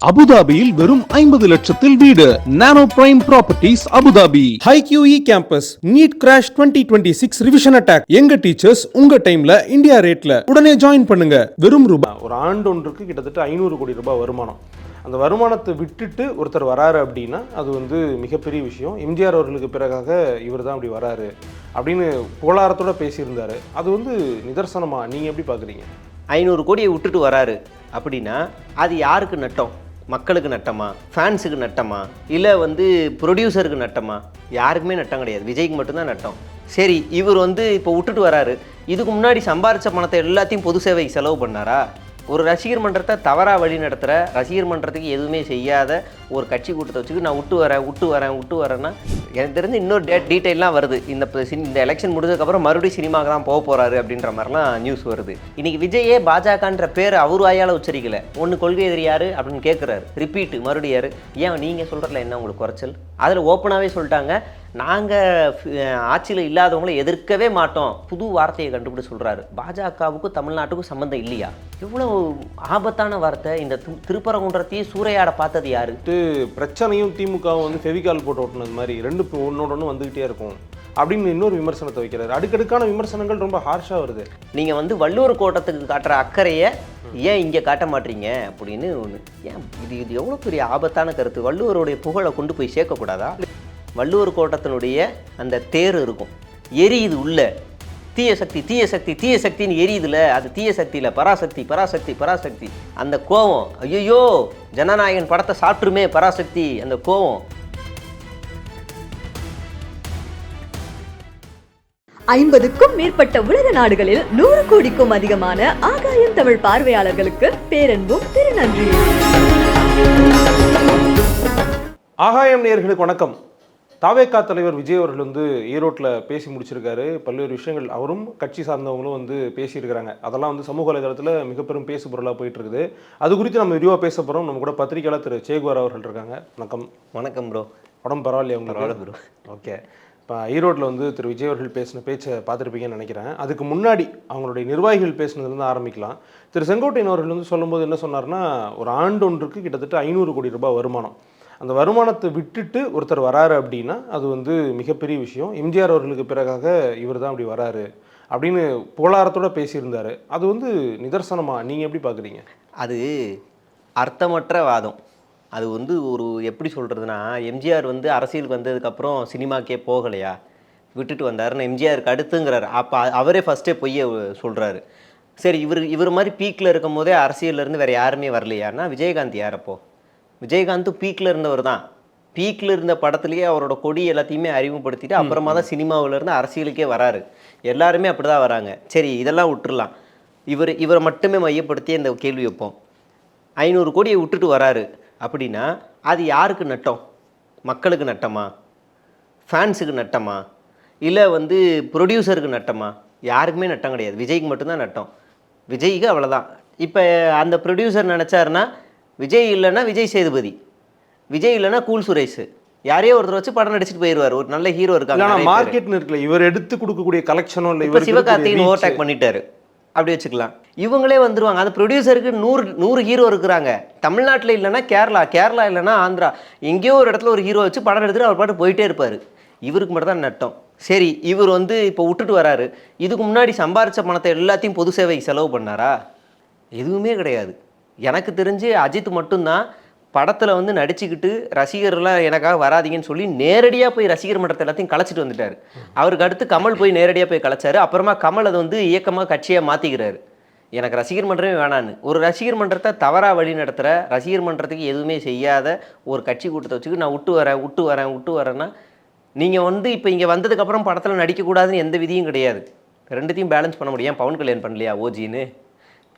அபுதாபியில் வெறும் 50 லட்சத்தில் வீடு. Nano prime properties Abu Dhabi. Hi QE campus NEET crash 2026 revision attack. எங்க டீச்சர்ஸ் உங்க டைம்ல இந்தியா ரேட்ல. உடனே ஜாயின் பண்ணுங்க. வெறும் ரூபாய் ஒரு ஆண்டு ஒன்றுக்கு கிட்டத்தட்ட 500 கோடி ரூபாய் வருமானம். அந்த வருமானத்தை விட்டுட்டு ஒருத்தர் வராரு அப்படின்னா அது வந்து மிகப்பெரிய விஷயம். எம்ஜிஆர் அவர்களுக்கு பிறகாக இவர் தான் அப்படி வராரு அப்படின்னு புகழாரத்தோட பேசியிருந்தாரு. அது வந்து நிதர்சனமா நீங்கள் எப்படி பார்க்குறீங்க? 500 கோடியை விட்டுட்டு வராரு அப்படின்னா அது யாருக்கு நட்டம்? மக்களுக்கு நட்டமா, ஃபேன்ஸுக்கு நட்டமா, இல்லை வந்து ப்ரொடியூசருக்கு நட்டமா? யாருக்குமே நட்டம் கிடையாது. விஜய்க்கு மட்டும்தான் நட்டம். சரி, இவர் வந்து இப்போ விட்டுட்டு வராரு, இதுக்கு முன்னாடி சம்பாரித்த பணத்தை எல்லாத்தையும் பொது சேவைக்கு செலவு பண்ணாரா? ஒரு ரசிகர் மன்றத்தை தவறாக வழி நடத்துகிற, ரசிகர் மன்றத்துக்கு எதுவுமே செய்யாத ஒரு கட்சி கூட்டத்தை வச்சுக்கு நான் விட்டு வரேன்னா எனக்கு தெரிஞ்சு இன்னொரு டீட்டெயிலாம் வருது. இந்த எலெக்ஷன் முடிஞ்சதுக்கப்புறம் மறுபடியும் சினிமாவுக்கு தான் போக போகிறாரு அப்படின்ற மாதிரிலாம் நியூஸ் வருது. இன்றைக்கி விஜயே பாஜகன்ற பேர் அவர் வாயால் உச்சரிக்கலை. ஒன்று கொள்கை எதிரியாரு அப்படின்னு கேட்குறாரு, ரிப்பீட்டு மறுபடியும் யார்? ஏன் நீங்கள் சொல்கிறதுல என்ன உங்களுக்கு குறைச்சல்? அதில் ஓப்பனாகவே சொல்லிட்டாங்க, நாங்கள் ஆட்சியில் இல்லாதவங்களை எதிர்க்கவே மாட்டோம். புது வார்த்தையை கண்டுபிடிச்சு சொல்கிறாரு. பாஜகவுக்கும் தமிழ்நாட்டுக்கும் சம்மந்தம் இல்லையா? எவ்வளோ ஆபத்தான வார்த்தை. இந்த திருப்பரங்குன்றத்தையே சூறையாட பார்த்தது யாரு? பிரச்சனையும் திமுகவும் வந்து ஃபெவிகால் போட்டு ஓட்டுனது மாதிரி ரெண்டு ஒன்னோட ஒன்று வந்துக்கிட்டே இருக்கும் அப்படின்னு இன்னொரு விமர்சனத்தை வைக்கிறாரு. அடுக்கடுக்கான விமர்சனங்கள் ரொம்ப ஹார்ஷாக வருது. நீங்கள் வந்து வள்ளுவர் கோட்டத்துக்கு காட்டுற அக்கறையை ஏன் இங்கே காட்ட மாட்டீங்க அப்படின்னு ஒன்று. ஏன் இது எவ்வளோ பெரிய ஆபத்தான கருத்து. வள்ளுவருடைய புகழை கொண்டு போய் சேர்க்கக்கூடாதா? வள்ளுவர் கோட்டத்தினுடைய அந்த தேர் இருக்கும், எரியுது உள்ள. தீய சக்தி தீய சக்தி தீய சக்தின்னு எரியுதுல, அது தீய சக்தியில் பராசக்தி பராசக்தி பராசக்தி. அந்த கோவம், ஐயோ ஜனநாயகன் படத்தை சாப்பிட்டுருமே பராசக்தி, அந்த கோவம். 50க்கும் மேற்பட்ட உலக நாடுகளில் 100 கோடிக்கும் அதிகமான ஆகாயம் தமிழ் பார்வையாளர்களுக்கு பேரன்பும் திருநன்றியும். ஆகாயம் நேயர்களுக்கு வணக்கம். தாவேகா தலைவர் விஜய் அவர்கள் வந்து ஈரோட்டில் பேசி முடிச்சிருக்காரு. பல்வேறு விஷயங்கள் அவரும் கட்சி சார்ந்தவங்களும் வந்து பேசியிருக்கிறாங்க. அதெல்லாம் வந்து சமூக வலைதளத்தில் மிகப்பெரும் பேசு பொருளாக போயிட்டு இருக்குது. அது குறித்து நம்ம விரிவாக பேச போகிறோம். நம்ம கூட பத்திரிகையாளர் திரு சேகுவார் அவர்கள் இருக்காங்க. வணக்கம். வணக்கம் ப்ரோ. உடம்பு பரவாயில்லையா உங்களுக்கு? பரவாயில்ல ப்ரோ. ஓகே. இப்போ ஈரோட்டில் வந்து திரு விஜய் அவர்கள் பேசின பேச்சை பார்த்துருப்பீங்கன்னு நினைக்கிறேன். அதுக்கு முன்னாடி அவங்களுடைய நிர்வாகிகள் பேசினதுலேருந்து ஆரம்பிக்கலாம். திரு செங்கோட்டையன் அவர்கள் வந்து சொல்லும்போது என்ன சொன்னார்னா, ஒரு ஆண்டு ஒன்றுக்கு கிட்டத்தட்ட 500 கோடி ரூபாய் வருமானம். அந்த வருமானத்தை விட்டுட்டு ஒருத்தர் வராரு அப்படின்னா அது வந்து மிகப்பெரிய விஷயம். எம்ஜிஆர் அவர்களுக்கு பிறகாக இவர் தான் அப்படி வராரு அப்படின்னு புகழாரத்தோட பேசியிருந்தாரு. அது வந்து நிதர்சனமா நீங்கள் எப்படி பார்க்குறீங்க? அது அர்த்தமற்ற வாதம். அது வந்து ஒரு எப்படி சொல்கிறதுனா, எம்ஜிஆர் வந்து அரசியலுக்கு வந்ததுக்கப்புறம் சினிமாக்கே போகலையா, விட்டுட்டு வந்தாருன்னு எம்ஜிஆருக்கு அடுத்துங்கிறாரு. அப்போ அவரே ஃபஸ்ட்டே பொய்ய சொல்கிறாரு. சரி, இவர் மாதிரி பீக்கில் இருக்கும் போதே அரசியல்லேருந்து வேறு யாருமே வரலையான்னா விஜயகாந்த் யாரப்போ? விஜயகாந்தும் பீக்கில் இருந்தவர் தான். பீக்கில் இருந்த படத்துலேயே அவரோட கொடி எல்லாத்தையுமே அறிமுகப்படுத்திட்டு அப்புறமா தான் சினிமாவிலேருந்து அரசியலுக்கே வராரு. எல்லாருமே அப்படி தான் வராங்க. சரி, இதெல்லாம் விட்டுறலாம். இவரை மட்டுமே மையப்படுத்தி இந்த கேள்வி வைப்போம். 500 கோடியை விட்டுட்டு வராரு அப்படின்னா அது யாருக்கு நட்டம்? மக்களுக்கு நட்டமா, ஃபேன்ஸுக்கு நட்டமா, இல்லை வந்து ப்ரொடியூசருக்கு நட்டமா? யாருக்குமே நட்டம் கிடையாது. விஜய்க்கு மட்டும்தான் நட்டம். விஜய்க்கு அவ்வளோதான். இப்போ அந்த ப்ரொடியூசர் நினச்சாருன்னா, விஜய் இல்லைன்னா விஜய் சேதுபதி, விஜய் இல்லைன்னா கூல் சுரேஷ், யாரையோ ஒருத்தர் வச்சு படம் நடிச்சுட்டு போயிடுவார். ஒரு நல்ல ஹீரோ இருக்காங்க, மார்க்கெட்னு இருக்குல்ல, இவர் எடுத்து கொடுக்கக்கூடிய கலெக்ஷனோ இல்லை, இப்போ சிவகார்த்திகேயன் ஓவர்டேக் பண்ணிட்டாரு அப்படி வச்சுக்கலாம். இவங்களே வந்துருவாங்க. அந்த ப்ரொடியூசருக்கு 100 ஹீரோ இருக்கிறாங்க. தமிழ்நாட்டில் இல்லைன்னா கேரளா இல்லைன்னா ஆந்திரா, எங்கேயோ ஒரு இடத்துல ஒரு ஹீரோ வச்சு படம் எடுத்துட்டு அவர் பாட்டு போயிட்டே இருப்பார். இவருக்கு மட்டும் தான் நட்டம். சரி, இவர் வந்து இப்போ விட்டுட்டு வராரு, இதுக்கு முன்னாடி சம்பாரித்த பணத்தை எல்லாத்தையும் பொது சேவைக்கு செலவு பண்ணாரா? எதுவுமே கிடையாது. எனக்கு தெரிஞ்சு அஜித் மட்டும்தான் படத்தில் வந்து நடிச்சுக்கிட்டு ரசிகர்லாம் எனக்காக வராதிங்கன்னு சொல்லி நேரடியாக போய் ரசிகர் மன்றத்தை எல்லாத்தையும் கலைச்சிட்டு வந்துட்டார். அவருக்கு அடுத்து கமல் போய் நேரடியாக போய் கலைச்சாரு. அப்புறமா கமல் அதை வந்து இயக்கமாக கட்சியாக மாற்றிக்கிறாரு. எனக்கு ரசிகர் மன்றமே வேணான்னு. ஒரு ரசிகர் மன்றத்தை தவறாக வழி நடத்துகிற, ரசிகர் மன்றத்துக்கு எதுவுமே செய்யாத ஒரு கட்சி கூட்டத்தை வச்சுக்கு நான் விட்டு வரேன்னா, நீங்கள் வந்து இப்போ இங்கே வந்ததுக்கப்புறம் படத்தில் நடிக்கக்கூடாதுன்னு எந்த விதியும் கிடையாது. ரெண்டுத்தையும் பேலன்ஸ் பண்ண முடியும். பவன் கல்யாண் பண்ணலையா ஓஜின்னு?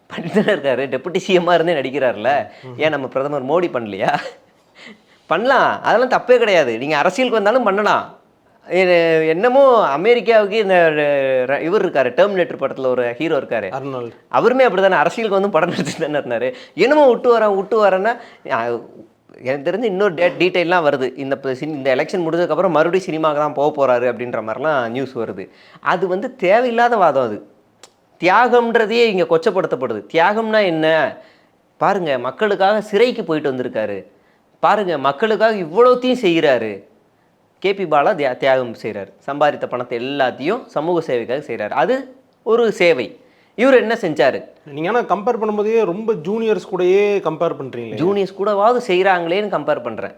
பண்ணிட்டு தான் இருக்காரு. டெப்புட்டி சிஎம்மாக இருந்தே நடிக்கிறார்ல. ஏன் நம்ம பிரதமர் மோடி பண்ணலையா? பண்ணலாம், அதெல்லாம் தப்பே கிடையாது. நீங்கள் அரசியலுக்கு வந்தாலும் பண்ணலாம். என்னமோ அமெரிக்காவுக்கு இந்த இவர் இருக்காரு, டெர்மினேட்டர் படத்தில் ஒரு ஹீரோ இருக்காரு, அவருமே அப்படி தானே அரசியலுக்கு வந்து படம் நடிச்சு தானே இருந்தார். என்னமோ விட்டு வரேன்னா எனக்கு தெரிஞ்சு இன்னொரு டீட்டெயிலாம் வருது. இந்த எலெக்ஷன் முடிஞ்சதுக்கப்புறம் மறுபடியும் சினிமாவுக்கு தான் போக போகிறாரு அப்படின்ற மாதிரிலாம் நியூஸ் வருது. அது வந்து தேவையில்லாத வாதம். அது தியாகம்ன்றதையே இங்கே கொச்சப்படுத்தப்படுது. தியாகம்னா என்ன? பாருங்க, மக்களுக்காக சிறைக்கு போயிட்டு வந்திருக்காரு. பாருங்க, மக்களுக்காக இவ்வளோத்தையும் செய்கிறாரு. கேபி பாலா தியாகம் செய்கிறார். சம்பாதித்த பணத்தை எல்லாத்தையும் சமூக சேவைக்காக செய்கிறார். அது ஒரு சேவை. இவர் என்ன செஞ்சார்? நீங்கள் ஆனால் கம்பேர் பண்ணும்போதே ரொம்ப ஜூனியர்ஸ் கூடயே கம்பேர் பண்ணுறீங்களே. ஜூனியர்ஸ் கூடவாவது செய்கிறாங்களேன்னு கம்பேர் பண்ணுறேன்.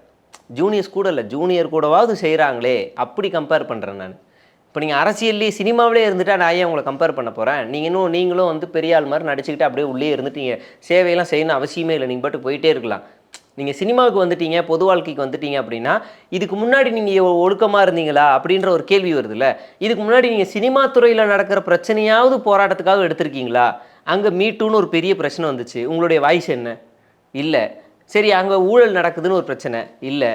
ஜூனியர்ஸ் கூட இல்லை, ஜூனியர் கூடவாவது செய்கிறாங்களே அப்படி கம்பேர் பண்ணுறேன் நான். இப்போ நீங்கள் அரசியல்லே சினிமாவிலே இருந்துட்டா நான் ஏன் உங்களை கம்பேர் பண்ண போகிறேன்? நீங்களும் வந்து பெரிய ஆள் மாதிரி நடிச்சுக்கிட்டு அப்படியே உள்ளே இருந்துட்டீங்க. சேவையெல்லாம் செய்யணும் அவசியமே இல்லை, நீங்கள் பாட்டு போயிட்டே இருக்கலாம். நீங்கள் சினிமாவுக்கு வந்துட்டீங்க, பொது வாழ்க்கைக்கு வந்துட்டீங்க அப்படின்னா இதுக்கு முன்னாடி நீங்கள் ஒழுக்கமாக இருந்தீங்களா அப்படின்ற ஒரு கேள்வி வருதுல்ல. இதுக்கு முன்னாடி நீங்கள் சினிமா துறையில் நடக்கிற பிரச்சனையாவது போராட்டத்துக்காக எடுத்திருக்கீங்களா? அங்கே மீட்டுன்னு ஒரு பெரிய பிரச்சனை வந்துச்சு, உங்களுடைய வாய்ஸ் என்ன? இல்லை. சரி, அங்கே ஊழல் நடக்குதுன்னு ஒரு பிரச்சனை இல்லை.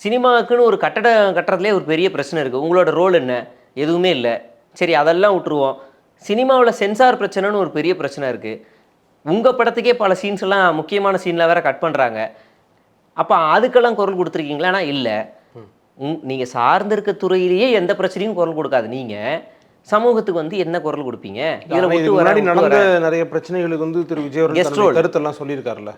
சினிமாவுக்குன்னு ஒரு கட்டுறதுலேயே ஒரு பெரிய பிரச்சனை இருக்குது, உங்களோட ரோல் என்ன? எதுவுமே இல்லை. சரி, அதெல்லாம் விட்டுருவோம். சினிமாவில் சென்சார் பிரச்சனைன்னு ஒரு பெரிய பிரச்சனை இருக்குது. உங்கள் படத்துக்கே பல சீன்ஸ் எல்லாம் முக்கியமான சீனில் வேறு கட் பண்ணுறாங்க. அப்போ அதுக்கெல்லாம் குரல் கொடுத்துருக்கீங்களானா இல்லை. நீங்கள் சார்ந்திருக்க துறையிலேயே எந்த பிரச்சனையும் குரல் கொடுக்காது. நீங்கள் சமூகத்துக்கு வந்து என்ன குரல் கொடுப்பீங்க? இதில் முன்னாடி நடந்த நிறைய பிரச்சனைகளுக்கு வந்து திரு விஜய் அவர்கள் கருத்தெல்லாம் சொல்லியிருக்காருல்ல.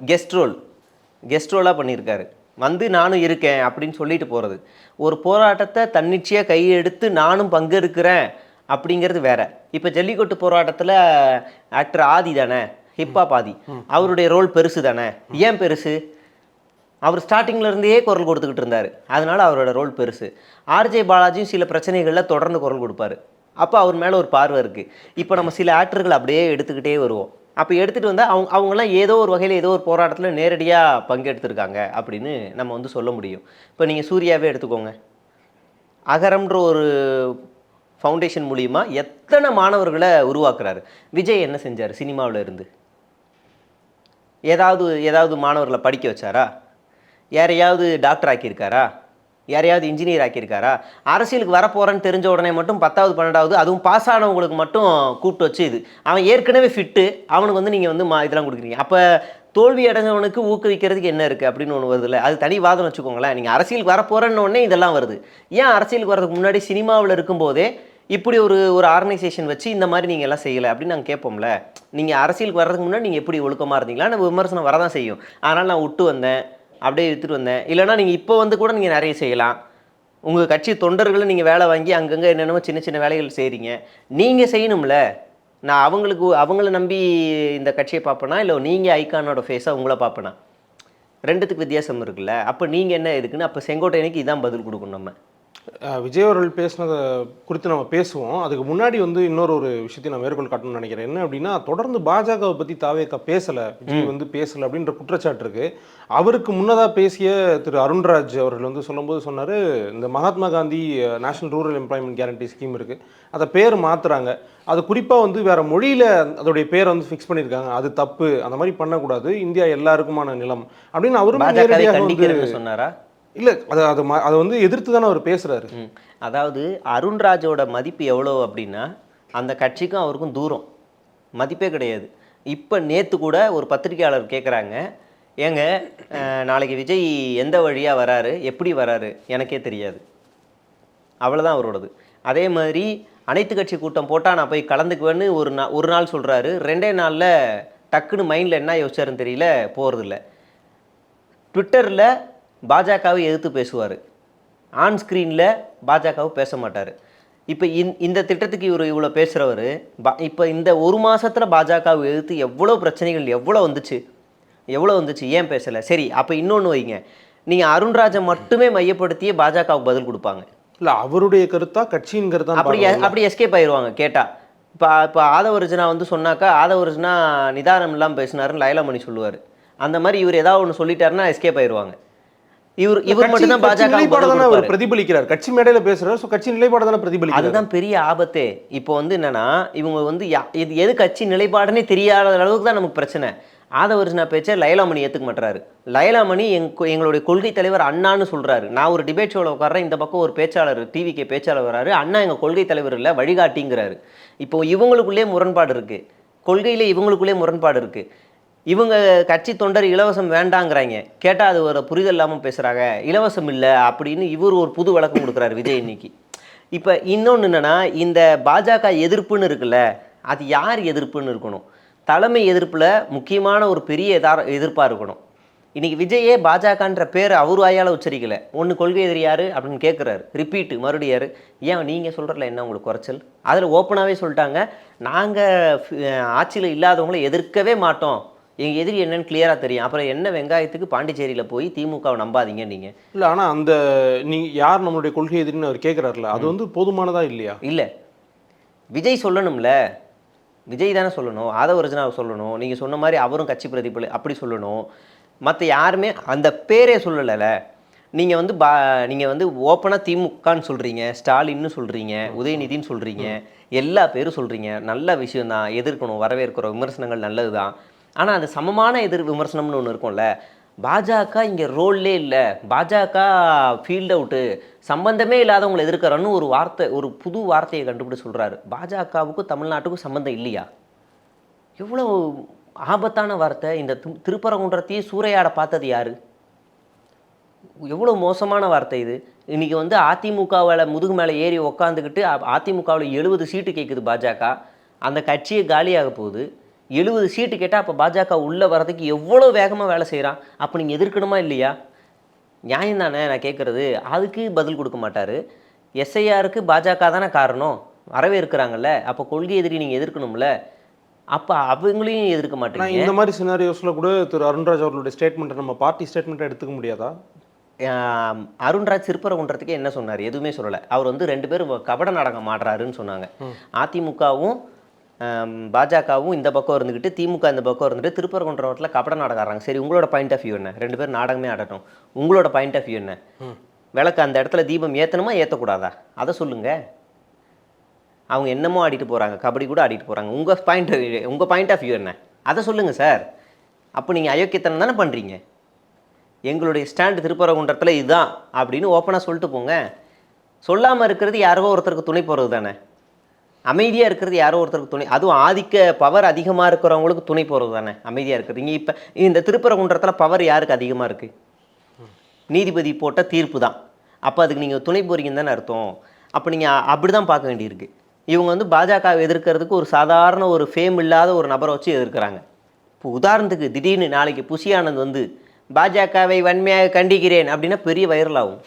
கெஸ்ட் ரோலாக பண்ணியிருக்காரு. வந்து நானும் இருக்கேன் அப்படின்னு சொல்லிட்டு போகிறது. ஒரு போராட்டத்தை தன்னிச்சையாக கையெடுத்து நானும் பங்கெடுக்கிறேன் அப்படிங்கிறது வேற. இப்போ ஜல்லிக்கட்டு போராட்டத்தில் ஆக்டர் ஆதி தானே, ஹிப்ஹாப் ஆதி, அவருடைய ரோல் பெருசு தானே. ஏன் பெருசு? அவர் ஸ்டார்டிங்லேருந்தே குரல் கொடுத்துக்கிட்டு இருந்தார், அதனால அவரோட ரோல் பெருசு. ஆர்ஜே பாலாஜியும் சில பிரச்சனைகளில் தொடர்ந்து குரல் கொடுப்பாரு, அப்போ அவர் மேலே ஒரு பார்வை இருக்குது. இப்போ நம்ம சில ஆக்டர்கள் அப்படியே எடுத்துக்கிட்டே வருவோம். அப்போ எடுத்துகிட்டு வந்தால் அவங்களாம் ஏதோ ஒரு வகையில் ஏதோ ஒரு போராட்டத்தில் நேரடியாக பங்கெடுத்திருக்காங்க அப்படின்னு நம்ம வந்து சொல்ல முடியும். இப்போ நீங்கள் சூர்யாவே எடுத்துக்கோங்க. அகரம்ன்ற ஒரு ஃபவுண்டேஷன் மூலிமா எத்தனை மாணவர்களை உருவாக்குறாரு. விஜய் என்ன செஞ்சார்? சினிமாவில் இருந்து ஏதாவது மாணவர்களை படிக்க வச்சாரா? யாரையாவது டாக்டர் ஆக்கியிருக்காரா? யாரையாவது இன்ஜினியர் ஆக்கியிருக்காரா? அரசியலுக்கு வரப்போகிறேன்னு தெரிஞ்ச உடனே மட்டும் 10வது 12வது அதுவும் பாஸ் ஆனவங்களுக்கு மட்டும் கூப்பிட்டு வச்சு இது அவன் ஏற்கனவே ஃபிட்டு, அவனுக்கு வந்து நீங்கள் வந்து இதெல்லாம் கொடுக்குறீங்க. அப்போ தோல்வி அடைஞ்சவனுக்கு ஊக்குவிக்கிறதுக்கு என்ன இருக்குது அப்படின்னு ஒன்று வருதுல்ல, அது தனி வாதம் வச்சுக்கோங்களேன். நீங்கள் அரசியலுக்கு வரப்போகிறேன்னு உடனே இதெல்லாம் வருது. ஏன் அரசியலுக்கு வரதுக்கு முன்னாடி சினிமாவில் இருக்கும்போதே இப்படி ஒரு ஆர்கனைசேஷன் வச்சு இந்த மாதிரி நீங்கள் எல்லாம் செய்யலை அப்படின்னு நாங்கள் கேட்போம்ல. நீங்கள் அரசியலுக்கு வர்றதுக்கு முன்னாடி நீங்கள் எப்படி ஒழுக்கமாக இருந்தீங்களா? நம்ம விமர்சனம் வரதான் செய்யும். அதனால் நான் விட்டு வந்தேன், அப்படியே எடுத்துகிட்டு வந்தேன். இல்லைனா நீங்கள் இப்போ வந்து கூட நீங்கள் நிறைய செய்யலாம். உங்கள் கட்சி தொண்டர்களை நீங்கள் வேலை வாங்கி அங்கங்கே என்னென்னமோ சின்ன சின்ன வேலைகள் செய்கிறீங்க. நீங்கள் செய்யணும்ல. நான் அவங்கள நம்பி இந்த கட்சியை பார்ப்பேனா, இல்லை நீங்கள் ஐகானோட ஃபேஸாக உங்களை பார்ப்பேனா? ரெண்டுத்துக்கு வித்தியாசம் இருக்குல்ல. அப்போ நீங்கள் என்ன எதுக்குன்னு அப்போ செங்கோட்டையனுக்கு இதான் பதில் கொடுக்கணும். நம்ம விஜய் அவர்கள் பேசினதை குறித்து நம்ம பேசுவோம். அதுக்கு முன்னாடி வந்து இன்னொரு விஷயத்தை நான் மேற்கொள் காட்டணும்னு நினைக்கிறேன். என்ன அப்படின்னா, தொடர்ந்து பாஜகவை பற்றி தாவேக்கா பேசலை, விஜய் வந்து பேசலை அப்படின்ற குற்றச்சாட்டு இருக்குது. அவருக்கு முன்னதாக பேசிய திரு அருண்ராஜ் அவர்கள் வந்து சொல்லும்போது சொன்னார், இந்த Mahatma Gandhi national rural employment guarantee scheme இருக்குது, அதை பேர் மாற்றுறாங்க, அது குறிப்பாக வந்து வேறு மொழியில் அதோடைய பேரை வந்து ஃபிக்ஸ் பண்ணியிருக்காங்க, அது தப்பு, அந்த மாதிரி பண்ணக்கூடாது, இந்தியா எல்லாருக்குமான நிலம் அப்படின்னு அவரும் சொன்னாரா? இல்லை, அதை வந்து எதிர்த்து தானே அவர் பேசுகிறாரு. அதாவது அருண்ராஜோட மதிப்பு எவ்வளோ அப்படின்னா, அந்த கட்சிக்கும் அவருக்கும் தூரம், மதிப்பே கிடையாது. இப்போ நேற்று கூட ஒரு பத்திரிகையாளர் கேட்குறாங்க, ஏங்க நாளைக்கு விஜய் எந்த வழியாக வராரு, எப்படி வராரு எனக்கே தெரியாது, அவ்வளோதான் அவரோடது. அதே மாதிரி அனைத்து கட்சி கூட்டம் போட்டால் நான் போய் கலந்துக்குவேன்னு ஒரு நாள் சொல்கிறாரு, 2 நாளில் டக்குன்னு மைண்டில் என்ன யோசிச்சாருன்னு தெரியல, போகிறதில்ல. ட்விட்டரில் பாஜகவை எதிர்த்து பேசுவார், ஆன் ஸ்க்ரீனில் பாஜகவை பேச மாட்டார். இப்போ இந்த திட்டத்துக்கு இவ்வளோ பேசுகிறவர், இப்போ இந்த ஒரு மாதத்தில் பாஜகவை எதிர்த்து எவ்வளோ பிரச்சனைகள் எவ்வளோ வந்துச்சு, ஏன் பேசலை? சரி, அப்போ இன்னொன்று வைங்க, நீங்கள் அருண்ராஜை மட்டுமே மையப்படுத்தியே பாஜகவுக்கு பதில் கொடுப்பாங்க. இல்லை, அவருடைய கருத்தா கட்சியின் கருத்தா அப்படி எஸ்கேப் ஆயிடுவாங்க கேட்டால். இப்போ ஆதவர்ஜனா வந்து சொன்னாக்கா, ஆதவர்ஜனா நிதானம் இல்லாமல் பேசினாருன்னு லைலாமணி சொல்லுவார். அந்த மாதிரி இவர் ஏதாவது ஒன்று சொல்லிட்டாருன்னா எஸ்கேப் ஆயிடுவாங்க. இவர் மட்டும் தான் பாஜக பிரதிபலிக்கிறார், கட்சி மேடையில பேசுறாரு, சோ கட்சி நிலைப்பாடு தான பிரதிபலிக்கிறார். அதுதான் பெரிய ஆபத்தே. இப்போ வந்து என்னன்னா, இவங்க வந்து எது கட்சி நிலைப்பாடுனே தெரியாத அளவுக்கு தான் நமக்கு பிரச்சனை. ஆதவர்ஜனா பேச்சை லைலாமணி ஏற்றுக்க மாட்டாரு. லைலாமணி எங்களுடைய கொள்கை தலைவர் அண்ணான்னு சொல்றாரு. நான் ஒரு டிபேட் ஷோவில் உட்கார்றேன், இந்த பக்கம் ஒரு பேச்சாளர், டிவிக்கு பேச்சாளர் வராரு, அண்ணா எங்கள் கொள்கை தலைவர் இல்லை வழிகாட்டிங்கிறாரு. இப்போ இவங்களுக்குள்ளே முரண்பாடு இருக்கு, கொள்கையிலே இவங்களுக்குள்ளே முரண்பாடு இருக்கு. இவங்க கட்சி தொண்டர் இலவசம் வேண்டாங்கிறாங்க, கேட்டால் அது ஒரு புரிதல் இல்லாமல் பேசுகிறாங்க, இலவசம் இல்லை அப்படின்னு இவர் ஒரு புது விளக்கம் கொடுக்குறாரு விஜய் இன்னைக்கு. இப்போ இன்னொன்று என்னென்னா, இந்த பாஜக எதிர்ப்புன்னு இருக்குல்ல, அது யார் எதிர்ப்புன்னு இருக்கணும்? தலைமை எதிர்ப்பில் முக்கியமான ஒரு பெரிய எதிர்ப்பாக இருக்கணும். இன்றைக்கி விஜயே பாஜகன்ற பேர் அவர் வாயால் உச்சரிக்கலை. ஒன்று கொள்கை எதிரி யார் அப்படின்னு கேட்குறாரு, ரிப்பீட்டு மறுபடியாரு. ஏன் நீங்கள் சொல்கிறல என்ன உங்களுக்கு குறைச்சல்? அதில் ஓப்பனாகவே சொல்லிட்டாங்க, நாங்கள் ஆட்சியில் இல்லாதவங்களை எதிர்க்கவே மாட்டோம், எங்கள் எதிரி என்னன்னு கிளியராக தெரியும். அப்புறம் என்ன வெங்காயத்துக்கு பாண்டிச்சேரியில் போய் திமுகவை நம்பாதீங்க நீங்கள். இல்லை, ஆனால் அந்த யார் நம்மளுடைய கொள்கை எதிரின்னு அவர் கேட்குறாருல, அது வந்து போதுமானதா இல்லையா? இல்லை, விஜய் சொல்லணும்ல, விஜய் தானே சொல்லணும், ஆதவர்ஜனா சொல்லணும், நீங்கள் சொன்ன மாதிரி அவரும் கட்சி பிரதிபலி அப்படி சொல்லணும். மற்ற யாருமே அந்த பேரே சொல்லலை. நீங்கள் வந்து ஓப்பனாக திமுகன்னு சொல்கிறீங்க, ஸ்டாலின்னு சொல்கிறீங்க, உதயநிதின்னு சொல்கிறீங்க, எல்லா பேரும் சொல்கிறீங்க. நல்ல விஷயந்தான், எதிர்க்கணும், வரவேற்கிற விமர்சனங்கள் நல்லது தான். ஆனால் அது சமமான விமர்சனம்னு ஒன்று இருக்கும்ல. பாஜக இங்கே ரோல்லே இல்லை, பாஜக ஃபீல்ட் அவுட்டு, சம்பந்தமே இல்லாதவங்களை எதிர்க்கிறன்னு ஒரு வார்த்தை, ஒரு புது வார்த்தையை கண்டுபிடிச்சு சொல்கிறாரு. பாஜகவுக்கும் தமிழ்நாட்டுக்கும் சம்மந்தம் இல்லையா? எவ்வளோ ஆபத்தான வார்த்தை. இந்த திருப்பரங்குன்றத்தையே சூறையாட பார்த்தது யார்? எவ்வளோ மோசமான வார்த்தை இது. இன்றைக்கி வந்து அதிமுகவில் முதுகு மேலே ஏறி உக்காந்துக்கிட்டு அதிமுகவில் 70 சீட்டு கேட்குது பாஜக, அந்த கட்சியை காலியாக போகுது. 70 சீட்டு கேட்டால் அப்போ பாஜக உள்ளே வர்றதுக்கு எவ்வளோ வேகமாக வேலை செய்கிறான். அப்போ நீங்கள் எதிர்க்கணுமா இல்லையா? நியாயம் தானே நான் கேட்குறது. அதுக்கு பதில் கொடுக்க மாட்டார். எஸ்ஐஆருக்கு பாஜக தானே காரணம், வரவேற்கிறாங்கல்ல, அப்போ கொள்கை எதிரி நீங்கள் எதிர்க்கணும்ல, அப்போ அவங்களையும் எதிர்க்க மாட்டேங்க. இந்த மாதிரி சினாரியோஸில் கூட திரு அருண்ராஜ் அவர்களுடைய ஸ்டேட்மெண்ட்டை நம்ம பார்ட்டி ஸ்டேட்மெண்ட்டை எடுத்துக்க முடியாதா? அருண்ராஜ் திருப்பரங்குன்றத்துக்கு என்ன சொன்னார்? எதுவுமே சொல்லலை. அவர் வந்து 2 பேரும் கபட நாடகம் ஆடுறாருன்னு சொன்னாங்க. அதிமுகவும் பாஜகவும் இந்த பக்கம் இருந்துக்கிட்டு, திமுக இந்த பக்கம் இருந்துட்டு திருப்பரங்குன்றத்தில் கபட நாடகம் ஆடுறாங்க. சரி, உங்களோட பாயிண்ட் ஆஃப் வியூ என்ன? 2 பேரும் நாடகமே ஆடட்டும், உங்களோட பாயிண்ட் ஆஃப் வியூ என்ன? விளக்கு அந்த இடத்துல தீபம் ஏற்றணுமா ஏற்றக்கூடாதா? அதை சொல்லுங்கள். அவங்க என்னமோ ஆடிட்டு போகிறாங்க, கபடி கூட ஆடிட்டு போகிறாங்க. உங்கள் பாயிண்ட் ஆஃப் வியூ என்ன? அதை சொல்லுங்கள் சார். அப்போ நீங்கள் அயோக்கியத்தனம் தானே பண்ணுறீங்க. எங்களுடைய ஸ்டாண்டு திருப்பரங்குன்றத்தில் இதுதான் அப்படின்னு ஓப்பனாக சொல்லிட்டு போங்க. சொல்லாமல் இருக்கிறது யாரோ ஒருத்தருக்கு துணை போகிறது தானே. அமைதியாக இருக்கிறது யாரோ ஒருத்தருக்கு துணை, அதுவும் ஆதிக்க பவர் அதிகமாக இருக்கிறவங்களுக்கு துணை போகிறது தானே அமைதியாக இருக்கிறது. இங்கே இப்போ இந்த திருப்பரங்குன்றத்தில் பவர் யாருக்கு அதிகமாக இருக்குது? நீதிபதி போட்ட தீர்ப்பு தான். அப்போ அதுக்கு நீங்கள் துணை போகிறீங்கன்னு தானே அர்த்தம். அப்போ நீங்கள் அப்படி தான் பார்க்க வேண்டியிருக்கு. இவங்க வந்து பாஜகவை எதிர்க்கிறதுக்கு ஒரு சாதாரண ஒரு ஃபேம் இல்லாத ஒரு நபரை வச்சு எதிர்க்கிறாங்க. இப்போ உதாரணத்துக்கு திடீர்னு நாளைக்கு புஷி ஆனந்த் வந்து பாஜகவை வன்மையாக கண்டிக்கிறேன் அப்படின்னா பெரிய வைரல் ஆகும்.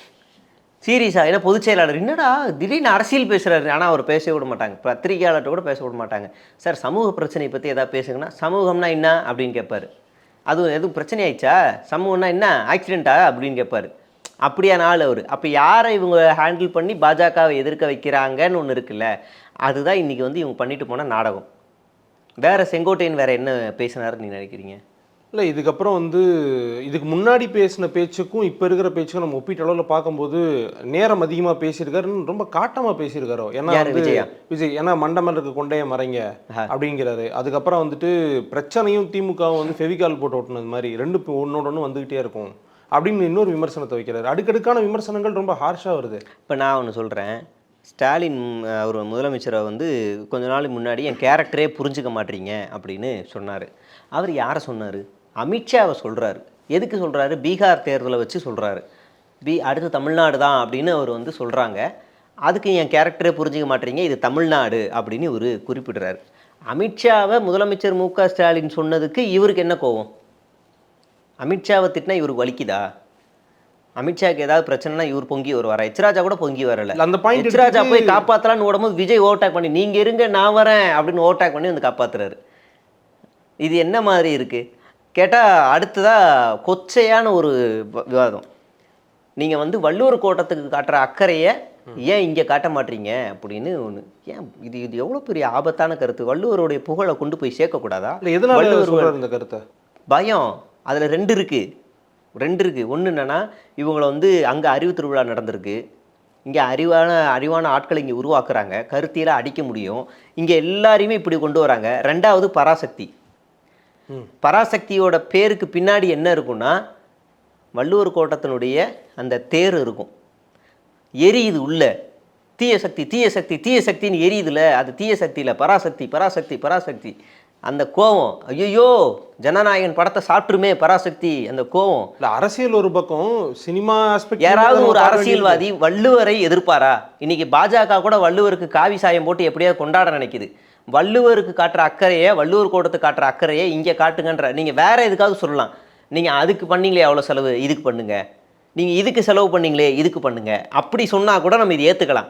சீரியஸாக, ஏன்னா பொதுச் செயலாளர் என்னடா திடீர்னு அரசியல் பேசுகிறாரு, ஆனால் அவர் பேச விட மாட்டாங்க, பத்திரிகையாளர்கிட்ட கூட பேச விட மாட்டாங்க. சார் சமூக பிரச்சனையை பற்றி எதாவது பேசுங்கன்னா சமூகம்னா என்ன அப்படின்னு கேட்பார். அதுவும் எதுவும் பிரச்சனை ஆயிடுச்சா, சமூகம்னா என்ன ஆக்சிடெண்ட்டா அப்படின்னு கேட்பார். அப்படியான ஆள் அவர். அப்போ யாரை இவங்க ஹேண்டில் பண்ணி பாஜகவை எதிர்க்க வைக்கிறாங்கன்னு ஒன்று இருக்குல்ல, அதுதான் இன்றைக்கி வந்து இவங்க பண்ணிட்டு போன நாடகம். வேறு செங்கோட்டையன் வேறு என்ன பேசினாருன்னு நீங்கள் நினைக்கிறீங்க? இல்லை, இதுக்கப்புறம் வந்து இதுக்கு முன்னாடி பேசின பேச்சுக்கும் இப்போ இருக்கிற பேச்சுக்கும் நம்ம ஒப்பீட்டு அளவில் பார்க்கும்போது நேரம் அதிகமாக பேசியிருக்காருன்னு ரொம்ப காட்டமாக பேசியிருக்காரோ. ஏன்னா விஜய் ஏன்னா மண்டமல் இருக்க கொண்டைய மறைங்க அப்படிங்கிறாரு. அதுக்கப்புறம் வந்துட்டு பிரச்சனையும் திமுகவும் வந்து ஃபெவிகால் போட்டு ஓட்டுனது மாதிரி 2 ஒன்னோட ஒன்று வந்துக்கிட்டே இருக்கும் அப்படின்னு இன்னொரு விமர்சனத்தை வைக்கிறாரு. அடுக்கடுக்கான விமர்சனங்கள் ரொம்ப ஹார்ஷாக வருது. இப்போ நான் ஒன்று சொல்கிறேன், ஸ்டாலின் அவர் முதலமைச்சரை வந்து கொஞ்ச நாள் முன்னாடி என் கேரக்டரே புரிஞ்சுக்க மாட்டீங்க அப்படின்னு சொன்னார். அவர் யாரை சொன்னார்? அமித்ஷாவை சொல்கிறாரு. எதுக்கு சொல்கிறாரு? பீகார் தேர்தலை வச்சு சொல்கிறாரு. அடுத்து தமிழ்நாடு தான் அப்படின்னு அவர் வந்து சொல்கிறாங்க. அதுக்கு என் கேரக்டரே புரிஞ்சிக்க மாட்டீங்க, இது தமிழ்நாடு அப்படின்னு இவர் குறிப்பிடுறாரு. அமித்ஷாவை முதலமைச்சர் மு க ஸ்டாலின் சொன்னதுக்கு இவருக்கு என்ன கோவம்? அமித்ஷாவை திட்டினா இவருக்கு வலிக்குதா? அமித்ஷாக்கு ஏதாவது பிரச்சனைனா இவர் பொங்கி வருவாரா? எச்ராஜா கூட பொங்கி வரல. அந்த பாயிண்ட் எச்ராஜா போய் காப்பாற்றலான்னு ஓடும்போது விஜய் ஓவர்டேக் பண்ணி நீங்கள் இருங்க நான் வரேன் அப்படின்னு ஓவர்டேக் பண்ணி வந்து காப்பாற்றுறாரு. இது என்ன மாதிரி இருக்குது கேட்டால் அடுத்ததாக கொச்சையான ஒரு விவாதம். நீங்கள் வந்து வள்ளுவர் கோட்டத்துக்கு காட்டுற அக்கறையை ஏன் இங்கே காட்ட மாட்டீங்க அப்படின்னு ஒன்று. ஏன் இது எவ்வளோ பெரிய ஆபத்தான கருத்து. வள்ளுவருடைய புகழை கொண்டு போய் சேர்க்கக்கூடாதா? இல்லை, எதனால சொல்றாரு இந்த கருத்தை? பயம். அதில் 2 இருக்குது. ஒன்று என்னென்னா, இவங்களை வந்து அங்கே அறிவு திருவிழா நடந்திருக்கு, இங்கே அறிவான ஆட்களை இங்கே உருவாக்குறாங்க, கருத்தியில் அடிக்க முடியும், இங்கே எல்லாரையுமே இப்படி கொண்டு வராங்க. 2வது பராசக்தியோட பேருக்கு பின்னாடி என்ன இருக்குன்னா, வள்ளுவர் கோட்டத்தினுடைய அந்த தேர் இருக்கும், எரியுது உள்ள, தீய சக்தின்னு எரியுதுல, அது தீய சக்தியில் பராசக்தி. அந்த கோவம், ஐயோ ஜனநாயகன் படத்தை சாப்பிட்டுருமே பராசக்தி, அந்த கோவம். இல்லை, அரசியல் ஒரு பக்கம், சினிமா ஆஸ்பெக்ட். யாராவது ஒரு அரசியல்வாதி வள்ளுவரை எதிர்ப்பாரா? இன்னைக்கு பாஜக கூட வள்ளுவருக்கு காவி சாயம் போட்டு எப்படியாவது கொண்டாட நினைக்குது. வள்ளுவருக்கு காட்டுற அக்கறையை, வள்ளுவர் கோட்டத்துக்கு காட்டுற அக்கறையை இங்கே காட்டுங்கன்ற. நீங்கள் வேற எதுக்காவது சொல்லலாம். நீங்கள் அதுக்கு பண்ணீங்களே அவ்வளோ செலவு, இதுக்கு பண்ணுங்க. நீங்கள் இதுக்கு செலவு பண்ணீங்களே, இதுக்கு பண்ணுங்க. அப்படி சொன்னால் கூட நம்ம இது ஏற்றுக்கலாம்.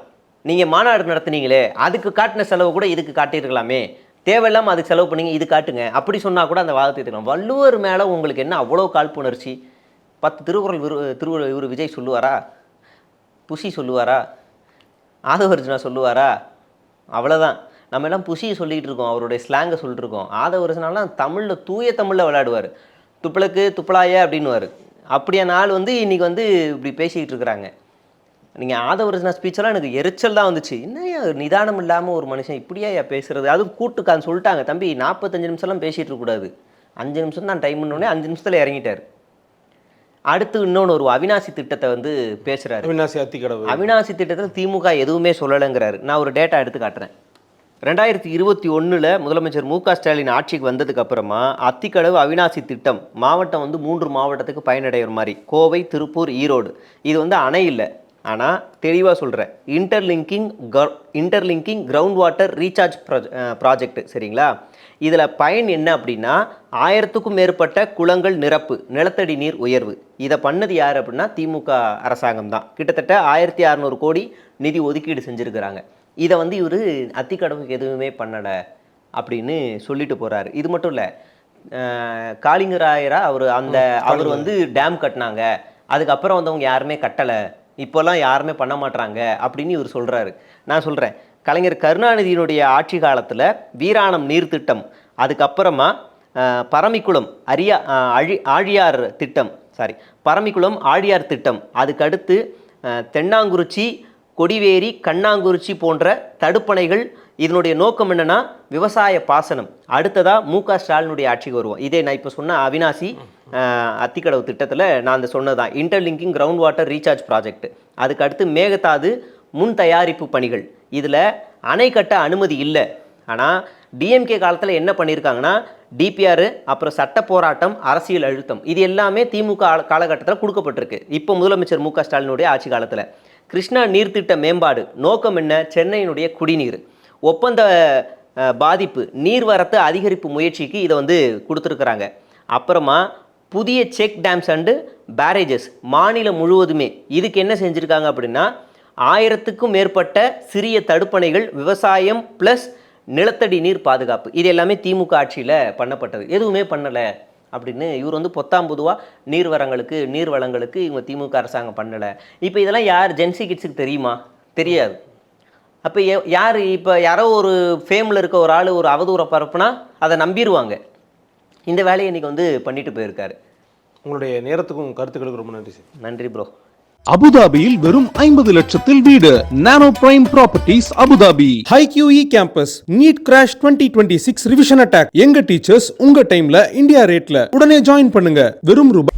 நீங்கள் மாநாடு நடத்துனீங்களே, அதுக்கு காட்டின செலவு கூட இதுக்கு காட்டியிருக்கலாமே, தேவையில்லாமல் அதுக்கு செலவு பண்ணீங்க, இது காட்டுங்க. அப்படி சொன்னால் கூட அந்த வாதத்தை ஏற்றுக்கலாம். வள்ளுவர் மேலே உங்களுக்கு என்ன அவ்வளோ காழ்ப்புணர்ச்சி? 10 திருக்குறள் இவர் விஜய் சொல்லுவாரா? புஷி சொல்லுவாரா? ஆதவர்ஜுனா சொல்லுவாரா? அவ்வளோதான். நம்ம எல்லாம் புஷியை சொல்லிகிட்டு இருக்கோம், அவருடைய ஸ்லாங்கை சொல்லிட்டு இருக்கோம். ஆதவர்ஜுனாலாம் தமிழில் தூய தமிழில் விளையாடுவார். துப்பளுக்கு துப்பலாய அப்படின்னுவார். அப்படியான ஆள் இன்றைக்கி இப்படி பேசிக்கிட்டு இருக்கிறாங்க. நீங்கள் ஆதவர்ஜுனா ஸ்பீச்செல்லாம் எனக்கு எரிச்சல் தான் வந்துச்சு. என்ன நிதானம் இல்லாமல் ஒரு மனுஷன் இப்படியா பேசுகிறது? அதுவும் கூட்டுக்கான்னு சொல்லிட்டாங்க, தம்பி 45 நிமிஷம்லாம் பேசிகிட்டு இருக்கக்கூடாது, 5 நிமிஷம் தான் டைம்னோடனே 5 நிமிஷத்தில் இறங்கிட்டார். அடுத்து இன்னொன்று ஒரு அவினாசி திட்டத்தை பேசுகிறாரு. அவினாசி திட்டத்தில் திமுக எதுவுமே சொல்லலைங்கிறாரு. நான் ஒரு டேட்டா எடுத்து காட்டுறேன். 2021 முதலமைச்சர் மு.க. ஸ்டாலின் ஆட்சிக்கு வந்ததுக்கு அப்புறமா அத்திக்கடவு அவினாசி திட்டம் மாவட்டம் 3 மாவட்டத்துக்கு பயனடைகிற மாதிரி, கோவை, திருப்பூர், ஈரோடு. இது அணை இல்லை, ஆனால் தெளிவாக சொல்கிறேன், interlinking ground water recharge project. சரிங்களா? இதில் பயன் என்ன அப்படின்னா 1000க்கும் மேற்பட்ட குளங்கள் நிரப்பு, நிலத்தடி நீர் உயர்வு. இதை பண்ணது யார் அப்படின்னா திமுக அரசாங்கம் தான். கிட்டத்தட்ட 1600 கோடி நிதி ஒதுக்கீடு செஞ்சுருக்கிறாங்க. இதை இவர் அத்திக்கடவுக்கு எதுவுமே பண்ணலை அப்படின்னு சொல்லிட்டு போகிறாரு. இது மட்டும் இல்லை, காளிங்கராயரா அவர் டேம் கட்டினாங்க, அதுக்கப்புறம் வந்தவங்க யாருமே கட்டலை, இப்போல்லாம் யாருமே பண்ண மாட்டாங்க அப்படின்னு இவர் சொல்கிறாரு. நான் சொல்கிறேன், கலைஞர் கருணாநிதியினுடைய ஆட்சி காலத்தில் வீராணம் நீர்த்திட்டம், அதுக்கப்புறமா பரமிக்குளம் ஆழியார் திட்டம், பரமிக்குளம் ஆழியார் திட்டம், அதுக்கடுத்து தென்னாங்குறிச்சி, கொடிவேரி, கண்ணாங்குறிச்சி போன்ற தடுப்பணைகள். இதனுடைய நோக்கம் என்னென்னா விவசாய பாசனம். அடுத்ததாக மு.க. ஸ்டாலினுடைய ஆட்சிக்கு வருவோம். இதே நான் இப்போ சொன்ன அவினாசி அத்திக்கடவு திட்டத்தில் நான் சொன்னது தான் interlinking ground water recharge project. அதுக்கு அடுத்து மேகதாது முன் தயாரிப்பு பணிகள். இதில் அணை கட்ட அனுமதி இல்லை. ஆனால் டிஎம்கே காலத்தில் என்ன பண்ணியிருக்காங்கன்னா டிபிஆர், அப்புறம் சட்ட போராட்டம், அரசியல் அழுத்தம், இது எல்லாமே திமுக காலகட்டத்தில் கொடுக்கப்பட்டிருக்கு. இப்போ முதலமைச்சர் மு.க. ஸ்டாலினுடைய ஆட்சி காலத்தில் கிருஷ்ணா நீர்த்திட்ட மேம்பாடு நோக்கம் என்ன? சென்னையினுடைய குடிநீர் ஒப்பந்த பாதிப்பு, நீர்வரத்து அதிகரிப்பு முயற்சிக்கு இதை கொடுத்துருக்குறாங்க. அப்புறமா புதிய செக் டேம்ஸ் அண்டு பேரேஜஸ் மாநிலம் முழுவதுமே. இதுக்கு என்ன செஞ்சுருக்காங்க அப்படின்னா 1000க்கும் மேற்பட்ட சிறிய தடுப்பணைகள், விவசாயம் ப்ளஸ் நிலத்தடி நீர் பாதுகாப்பு. இது எல்லாமே திமுக ஆட்சியில் பண்ணப்பட்டது. எதுவுமே பண்ணலை அப்படின்னு இவர் பொத்தாம் பொதுவாக நீர் வளங்களுக்கு இவங்க திமுக அரசாங்கம் பண்ணலை. இப்போ இதெல்லாம் யார் ஜென்சி கிட்ஸுக்கு தெரியுமா? தெரியாது. அப்போ யார் இப்போ யாரோ ஒரு ஃபேமில் இருக்க ஒரு ஆள் ஒரு அவதூறை பரப்புனா அதை நம்பிடுவாங்க. இந்த வேலையை இன்றைக்கி பண்ணிட்டு போயிருக்காரு. உங்களுடைய நேரத்துக்கும் கருத்துக்களுக்கு ரொம்ப நன்றி சார். நன்றி ப்ரோ. அபுதாபியில் வெறும் 50 லட்சத்தில் வீடு. Nano prime properties Abu Dhabi. HiQE campus NEET crash 2026 revision attack. எங்க டீச்சர்ஸ் உங்க டைம்ல இந்தியா ரேட்ல. உடனே ஜாயின் பண்ணுங்க. வெறும் ரூபாய்